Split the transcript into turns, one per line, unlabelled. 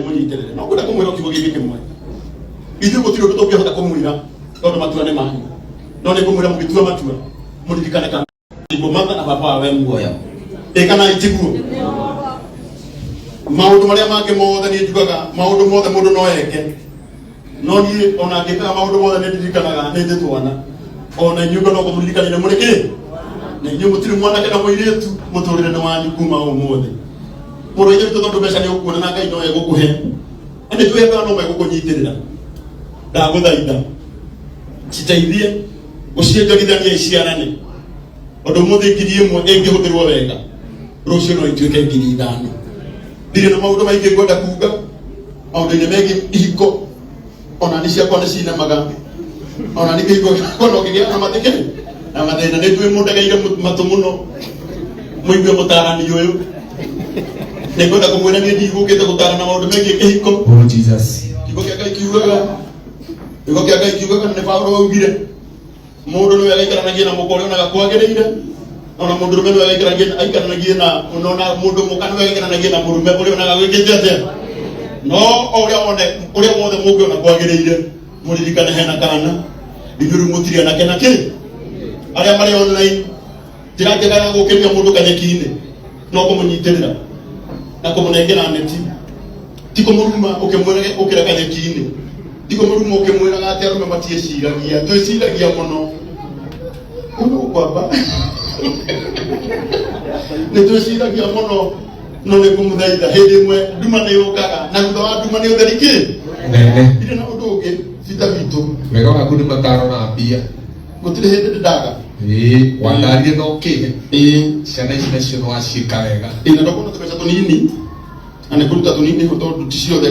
munyiterere no kuda kumwira kigo giki kimwe ithu gutiro tutokia hota kumwira tondu matua ne manyu none kumwira mugitua matua muririkane kana ibo mother na papa we muoya ekana itiguo maundu maria mange mothe ni njugaga maundu mothe mundu no eke no ni ona ngeka maundu mothe ni ndirikanaga ni nditwana ona nyuga no kumuririkana ni mureke na nyu mutiri mwana kana muiretu muturire na wanyu kuma umothe moro yetu tondu besha ni ukuona na ngai no egukuhe ande twega no megukunyitirira ndaguthaitha citeithie gucienjorithania iciarane undu muthi ngiri imwe ingihuthirwo wega rucio no ituike ngiri 5 ndire na maundu maingi ngwenda kuga maundu-ini megi ihiko ona ni ciakwa ni cinemaga ona ni ngiigua kono kigia na mathike na mathina ni twi mundegeire matu muno muigue mutarani uyu ni ngwenda kumwira ni ndigukite gutara na maundu megi ihiko
Oh Jesus.
kigo kia Ngai kiugaga ni Paulo augire mundu ni agaikaranagia na mukore ona gakwagiriire ona mundu rume ni agaikaranagia na ona mundu mukana ni agaikaranagia na murume uri ona gagwikite atia no uria wothe mungi ona kwagiriire muririkane hena kana iguru mutiria na kena ki aria mari online tirakegana gukiria mundu kanyeki-ini no kumunyitirira na kumunengera neti tiko muruma ukimwira ukira kanyeki-ini tiko muruma ukimwira gati arume matie ciragia twiciragia muno uno kwamba ni twiciragia muno no ni kumuthaitha hindi imwe nduma ni yukaga na thutha wa nduma ni utheriki
Nene.
ire na undu ungi cita witu
Wega waku ni mataro na mbia.
gutire hindi ndaga
Wandarie no kige. Ciana ici nacio no acika wega.
ina ndokona tubeca tunini na ni kuruta tunini tondu ti ciothe